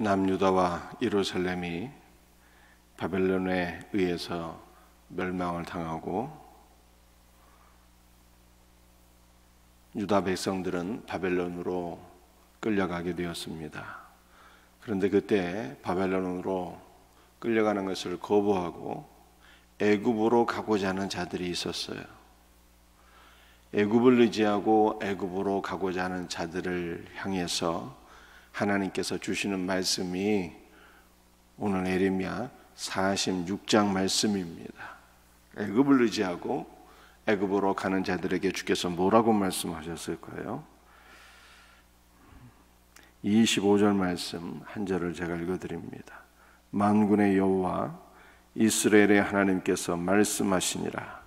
남유다와 예루살렘이 바벨론에 의해서 멸망을 당하고 유다 백성들은 바벨론으로 끌려가게 되었습니다. 그런데 그때 바벨론으로 끌려가는 것을 거부하고 애굽으로 가고자 하는 자들이 있었어요. 애굽을 의지하고 애굽으로 가고자 하는 자들을 향해서 하나님께서 주시는 말씀이 오늘 예레미야 46장 말씀입니다. 애굽을 의지하고 애굽으로 가는 자들에게 주께서 뭐라고 말씀하셨을까요? 25절 말씀 한 절을 제가 읽어드립니다. 만군의 여호와 이스라엘의 하나님께서 말씀하시니라.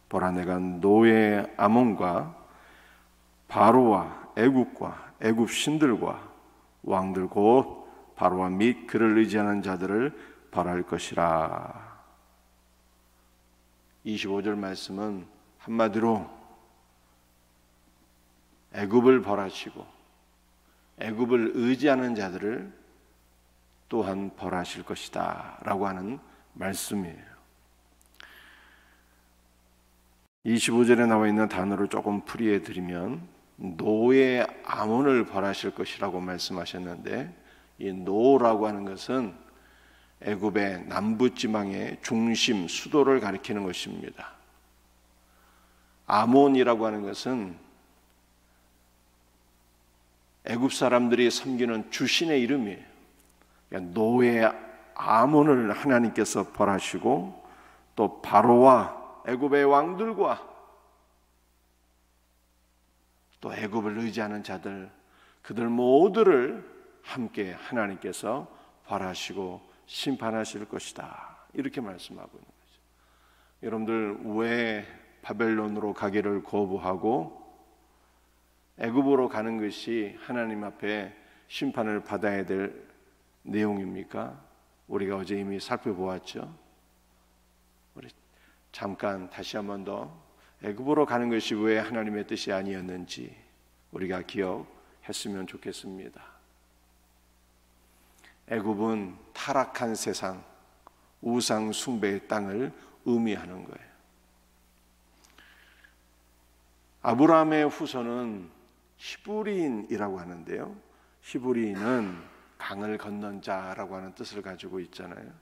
보라, 내가 노예 아몬과 바로와 애굽과 애굽 신들과 왕들 곧 바로와 및 그를 의지하는 자들을 벌할 것이라. 25절 말씀은 한마디로 애굽을 벌하시고 애굽을 의지하는 자들을 또한 벌하실 것이다 라고 하는 말씀이에요. 25절에 나와 있는 단어를 조금 풀이해 드리면 노예 아몬을 벌하실 것이라고 말씀하셨는데, 이 노라고 하는 것은 애굽의 남부지방의 중심 수도를 가리키는 것입니다. 아몬이라고 하는 것은 애굽 사람들이 섬기는 주신의 이름이에요. 그러니까 노예 아몬을 하나님께서 벌하시고 또 바로와 애굽의 왕들과 또 애굽을 의지하는 자들, 그들 모두를 함께 하나님께서 벌하시고 심판하실 것이다, 이렇게 말씀하고 있는 거죠. 여러분들 왜 바벨론으로 가기를 거부하고 애굽으로 가는 것이 하나님 앞에 심판을 받아야 될 내용입니까? 우리가 어제 이미 살펴보았죠. 우리 잠깐 다시 한 번 더 애굽으로 가는 것이 왜 하나님의 뜻이 아니었는지 우리가 기억했으면 좋겠습니다. 애굽은 타락한 세상, 우상 숭배의 땅을 의미하는 거예요. 아브라함의 후손은 히브리인이라고 하는데요, 히브리인은 강을 건넌 자라고 하는 뜻을 가지고 있잖아요.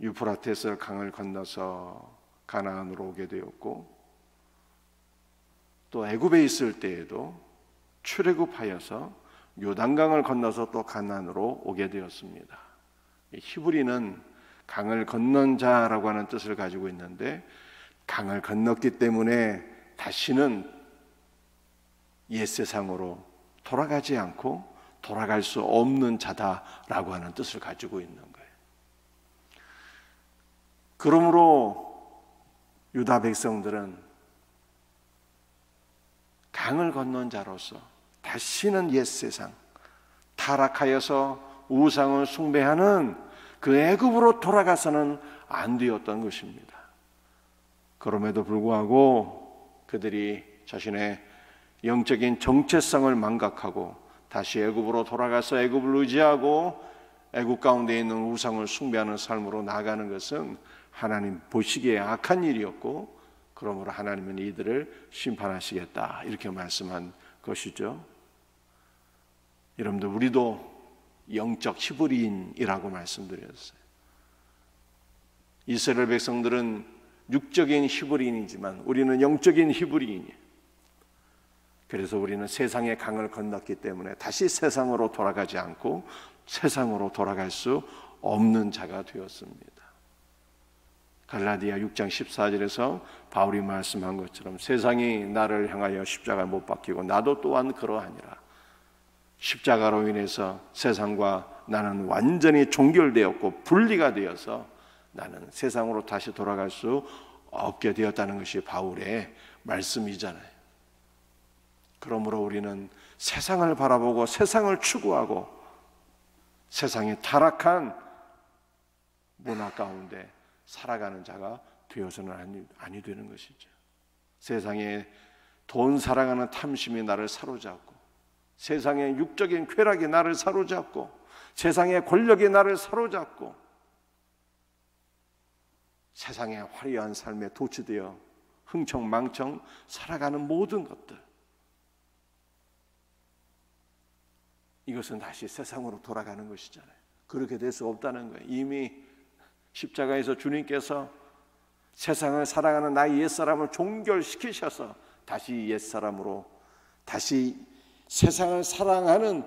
유프라테스 강을 건너서 가나안으로 오게 되었고, 또 애굽에 있을 때에도 출애굽하여서 요단강을 건너서 또 가나안으로 오게 되었습니다. 히브리는 강을 건넌 자라고 하는 뜻을 가지고 있는데, 강을 건넜기 때문에 다시는 옛세상으로 돌아가지 않고 돌아갈 수 없는 자다라고 하는 뜻을 가지고 있는 거예요. 그러므로 유다 백성들은 강을 건넌 자로서 다시는 옛세상, 타락하여서 우상을 숭배하는 그 애굽으로 돌아가서는 안 되었던 것입니다. 그럼에도 불구하고 그들이 자신의 영적인 정체성을 망각하고 다시 애굽으로 돌아가서 애굽을 의지하고 애굽 가운데 있는 우상을 숭배하는 삶으로 나아가는 것은 하나님 보시기에 악한 일이었고, 그러므로 하나님은 이들을 심판하시겠다, 이렇게 말씀한 것이죠. 여러분들, 우리도 영적 히브리인이라고 말씀드렸어요. 이스라엘 백성들은 육적인 히브리인이지만 우리는 영적인 히브리인이에요. 그래서 우리는 세상의 강을 건넜기 때문에 다시 세상으로 돌아가지 않고 세상으로 돌아갈 수 없는 자가 되었습니다. 갈라디아 6장 14절에서 바울이 말씀한 것처럼 세상이 나를 향하여 십자가에 못 박히고 나도 또한 그러하니라. 십자가로 인해서 세상과 나는 완전히 종결되었고 분리가 되어서 나는 세상으로 다시 돌아갈 수 없게 되었다는 것이 바울의 말씀이잖아요. 그러므로 우리는 세상을 바라보고 세상을 추구하고 세상의 타락한 문화 가운데 살아가는 자가 되어서는 아니 되는 것이죠. 세상에 돈 사랑하는 탐심이 나를 사로잡고 세상의 육적인 쾌락이 나를 사로잡고 세상의 권력이 나를 사로잡고 세상의 화려한 삶에 도취되어 흥청망청 살아가는 모든 것들, 이것은 다시 세상으로 돌아가는 것이잖아요. 그렇게 될 수 없다는 거예요. 이미 십자가에서 주님께서 세상을 살아가는 나의 옛사람을 종결시키셔서 다시 옛사람으로, 다시 세상을 사랑하는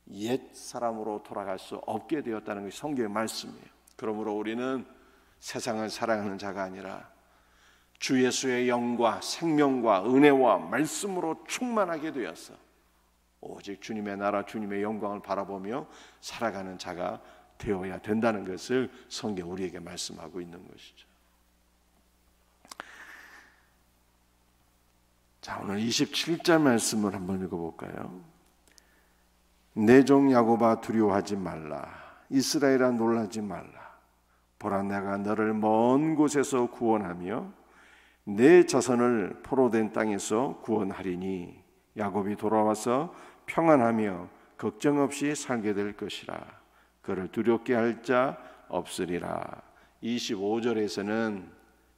옛사람으로 돌아갈 수 없게 되었다는 것이 성경의 말씀이에요. 그러므로 우리는 세상을 사랑하는 자가 아니라 주 예수의 영과 생명과 은혜와 말씀으로 충만하게 되어서 오직 주님의 나라, 주님의 영광을 바라보며 살아가는 자가 되어야 된다는 것을 성경 우리에게 말씀하고 있는 것이죠. 자, 오늘 27절 말씀을 한번 읽어볼까요? 내 종 야곱아 두려워하지 말라. 이스라엘아 놀라지 말라. 보라, 내가 너를 먼 곳에서 구원하며 내 자손을 포로된 땅에서 구원하리니 야곱이 돌아와서 평안하며 걱정 없이 살게 될 것이라. 그를 두렵게 할 자 없으리라. 25절에서는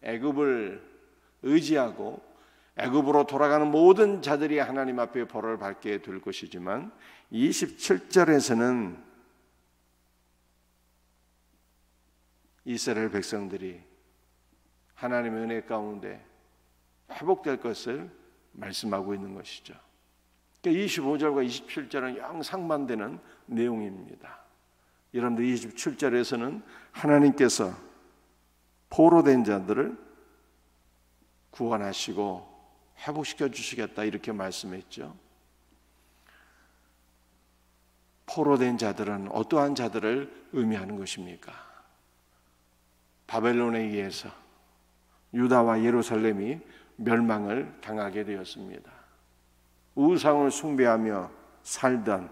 애굽을 의지하고 애굽으로 돌아가는 모든 자들이 하나님 앞에 벌을 받게 될 것이지만 27절에서는 이스라엘 백성들이 하나님의 은혜 가운데 회복될 것을 말씀하고 있는 것이죠. 25절과 27절은 영 상반되는 내용입니다. 여러분들 27절에서는 하나님께서 포로된 자들을 구원하시고 회복시켜 주시겠다 이렇게 말씀했죠. 포로된 자들은 어떠한 자들을 의미하는 것입니까? 바벨론에 의해서 유다와 예루살렘이 멸망을 당하게 되었습니다. 우상을 숭배하며 살던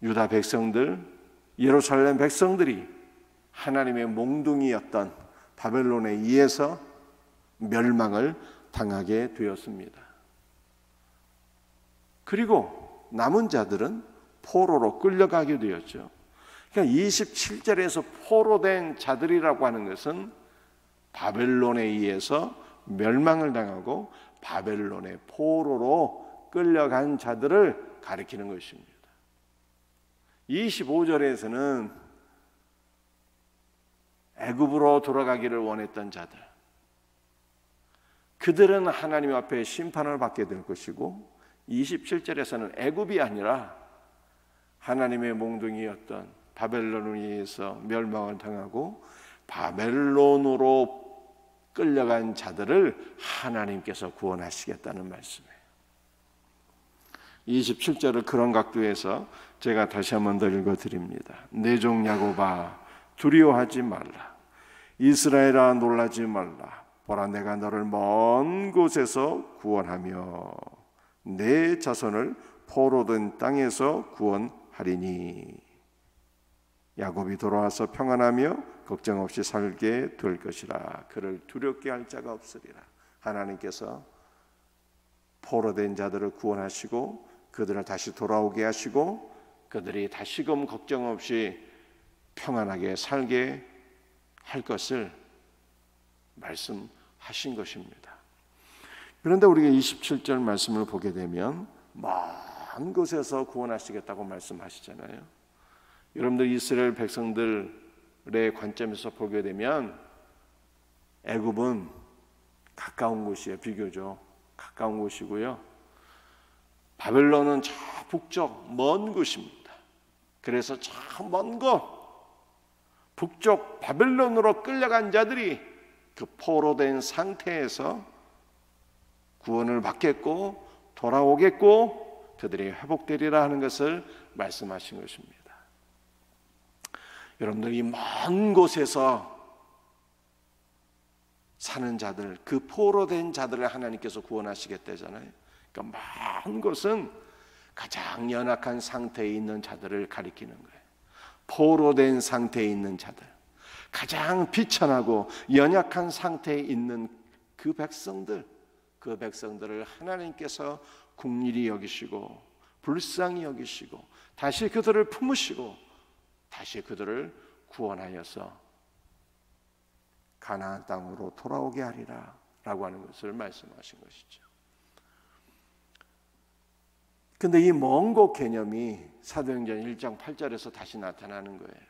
유다 백성들, 예루살렘 백성들이 하나님의 몽둥이였던 바벨론에 의해서 멸망을 당하게 되었습니다. 그리고 남은 자들은 포로로 끌려가게 되었죠. 그러니까 27절에서 포로된 자들이라고 하는 것은 바벨론에 의해서 멸망을 당하고 바벨론의 포로로 끌려간 자들을 가리키는 것입니다. 25절에서는 애굽으로 돌아가기를 원했던 자들, 그들은 하나님 앞에 심판을 받게 될 것이고 27절에서는 애굽이 아니라 하나님의 몽둥이였던 바벨론에 의해서 멸망을 당하고 바벨론으로 끌려간 자들을 하나님께서 구원하시겠다는 말씀이에요. 27절을 그런 각도에서 제가 다시 한번 더 읽어드립니다. 내 종 야곱아 두려워하지 말라. 이스라엘아 놀라지 말라. 보라, 내가 너를 먼 곳에서 구원하며 내 자손을 포로된 땅에서 구원하리니 야곱이 돌아와서 평안하며 걱정 없이 살게 될 것이라. 그를 두렵게 할 자가 없으리라. 하나님께서 포로된 자들을 구원하시고 그들을 다시 돌아오게 하시고 그들이 다시금 걱정 없이 평안하게 살게 할 것을 말씀하신 것입니다. 그런데 우리가 27절 말씀을 보게 되면 먼 곳에서 구원하시겠다고 말씀하시잖아요. 여러분들 이스라엘 백성들의 관점에서 보게 되면 애굽은 가까운 곳이에요. 비교적 가까운 곳이고요. 바벨론은 저 북쪽 먼 곳입니다. 그래서 저 먼 곳 북쪽 바벨론으로 끌려간 자들이 그 포로된 상태에서 구원을 받겠고 돌아오겠고 그들이 회복되리라 하는 것을 말씀하신 것입니다. 여러분들 이 먼 곳에서 사는 자들, 그 포로된 자들을 하나님께서 구원하시겠다잖아요. 그러니까 먼 곳은 가장 연약한 상태에 있는 자들을 가리키는 거예요. 포로된 상태에 있는 자들, 가장 비천하고 연약한 상태에 있는 그 백성들을 하나님께서 긍휼히 여기시고 불쌍히 여기시고 다시 그들을 품으시고 다시 그들을 구원하여서 가나안 땅으로 돌아오게 하리라 라고 하는 것을 말씀하신 것이죠. 근데 이 먼 곳 개념이 사도행전 1장 8절에서 다시 나타나는 거예요.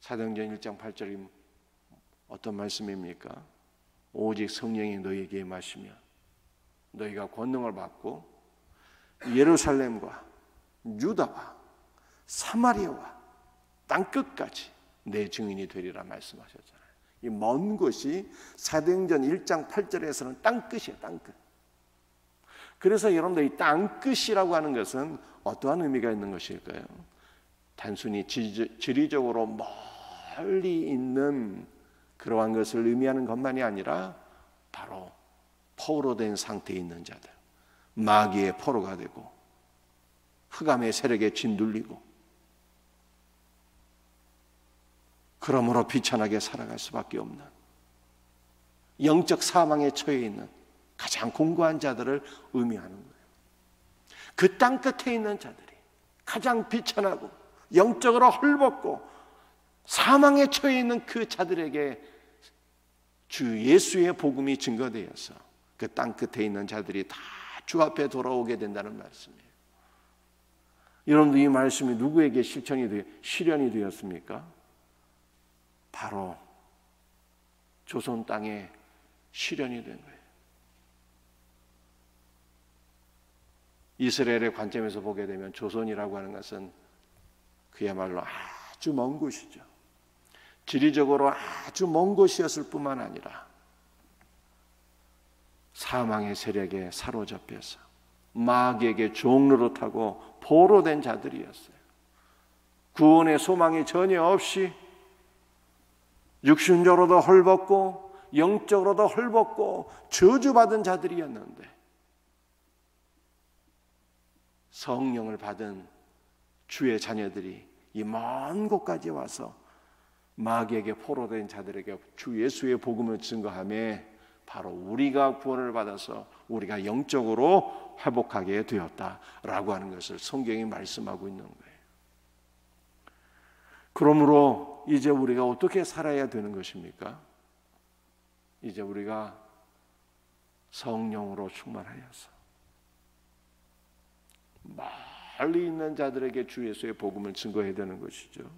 사도행전 1장 8절이 어떤 말씀입니까? 오직 성령이 너희에게 임하시면 너희가 권능을 받고 예루살렘과 유다와 사마리아와 땅끝까지 내 증인이 되리라 말씀하셨잖아요. 이 먼 곳이 사도행전 1장 8절에서는 땅끝이에요. 땅끝. 그래서 여러분들 이 땅끝이라고 하는 것은 어떠한 의미가 있는 것일까요? 단순히 지리적으로 멀리 있는 그러한 것을 의미하는 것만이 아니라 바로 포로 된 상태에 있는 자들, 마귀의 포로가 되고 흑암의 세력에 짓눌리고 그러므로 비천하게 살아갈 수밖에 없는 영적 사망에 처해 있는 가장 공고한 자들을 의미하는 거예요. 그 땅 끝에 있는 자들이 가장 비천하고 영적으로 헐벗고 사망에 처해 있는 그 자들에게 주 예수의 복음이 증거되어서 그 땅 끝에 있는 자들이 다 주 앞에 돌아오게 된다는 말씀이에요. 여러분들 이 말씀이 누구에게 실현이 되었습니까? 바로 조선 땅에 실현이 된 거예요. 이스라엘의 관점에서 보게 되면 조선이라고 하는 것은 그야말로 아주 먼 곳이죠. 지리적으로 아주 먼 곳이었을 뿐만 아니라 사망의 세력에 사로잡혀서 마귀에게 종노릇하고 포로된 자들이었어요. 구원의 소망이 전혀 없이 육신적으로도 헐벗고 영적으로도 헐벗고 저주받은 자들이었는데 성령을 받은 주의 자녀들이 이 먼 곳까지 와서 마귀에게 포로된 자들에게 주 예수의 복음을 증거하며 바로 우리가 구원을 받아서 우리가 영적으로 회복하게 되었다라고 하는 것을 성경이 말씀하고 있는 거예요. 그러므로 이제 우리가 어떻게 살아야 되는 것입니까? 이제 우리가 성령으로 충만하여서 멀리 있는 자들에게 주 예수의 복음을 증거해야 되는 것이죠.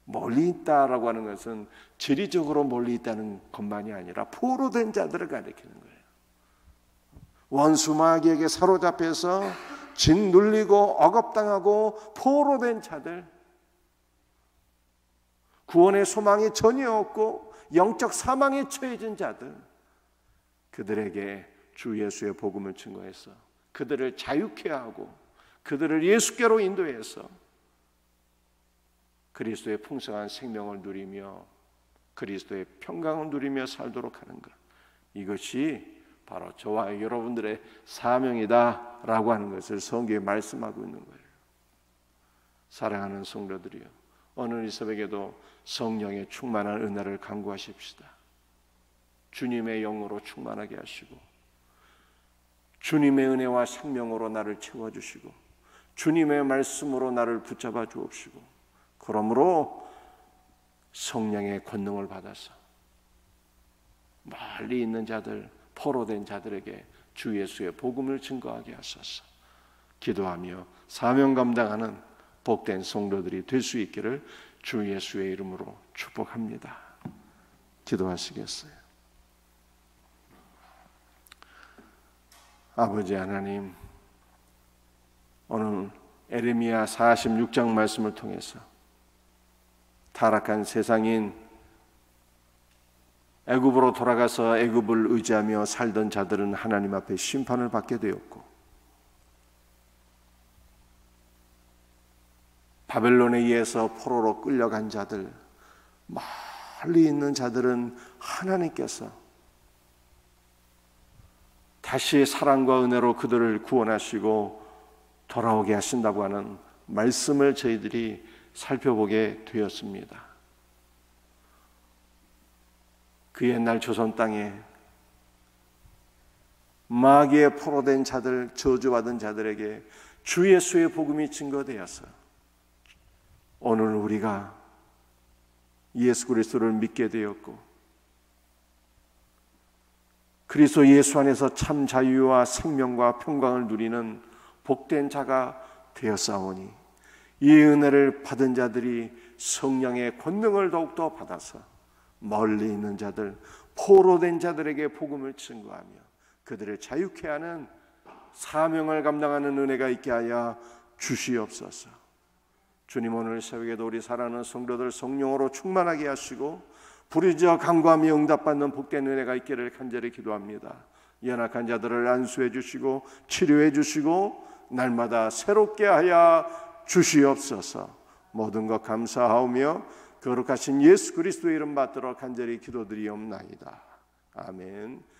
멀리 있다라고 하는 것은 지리적으로 멀리 있다는 것만이 아니라 포로된 자들을 가리키는 거예요. 원수 마귀에게 사로잡혀서 짓눌리고 억압당하고 포로된 자들, 구원의 소망이 전혀 없고 영적 사망에 처해진 자들, 그들에게 주 예수의 복음을 증거해서 그들을 자유케 하고 그들을 예수께로 인도해서 그리스도의 풍성한 생명을 누리며 그리스도의 평강을 누리며 살도록 하는 것, 이것이 바로 저와 여러분들의 사명이다라고 하는 것을 성경에 말씀하고 있는 거예요. 사랑하는 성도들이여, 오늘 이 새벽에도 성령의 충만한 은혜를 간구하십시다. 주님의 영으로 충만하게 하시고 주님의 은혜와 생명으로 나를 채워주시고 주님의 말씀으로 나를 붙잡아 주옵시고, 그러므로 성령의 권능을 받아서 멀리 있는 자들, 포로된 자들에게 주 예수의 복음을 증거하게 하소서. 기도하며 사명 감당하는 복된 성도들이 될 수 있기를 주 예수의 이름으로 축복합니다. 기도하시겠어요? 아버지 하나님, 오늘 에레미야 46장 말씀을 통해서 타락한 세상인 애굽으로 돌아가서 애굽을 의지하며 살던 자들은 하나님 앞에 심판을 받게 되었고, 바벨론에 의해서 포로로 끌려간 자들, 멀리 있는 자들은 하나님께서 다시 사랑과 은혜로 그들을 구원하시고 돌아오게 하신다고 하는 말씀을 저희들이 살펴보게 되었습니다. 그 옛날 조선 땅에 마귀에 포로된 자들, 저주받은 자들에게 주 예수의 복음이 증거되어서 오늘 우리가 예수 그리스도를 믿게 되었고 그리스도 예수 안에서 참 자유와 생명과 평강을 누리는 복된 자가 되었사오니 이 은혜를 받은 자들이 성령의 권능을 더욱더 받아서 멀리 있는 자들, 포로된 자들에게 복음을 증거하며 그들을 자유케 하는 사명을 감당하는 은혜가 있게 하여 주시옵소서. 주님, 오늘 새벽에도 우리 사랑하는 성도들 성령으로 충만하게 하시고 부르짖어 간구하며 응답받는 복된 은혜가 있기를 간절히 기도합니다. 연약한 자들을 안수해 주시고 치료해 주시고 날마다 새롭게 하여 주시옵소서. 모든 것 감사하오며 거룩하신 예수 그리스도의 이름 받들어 간절히 기도드리옵나이다. 아멘.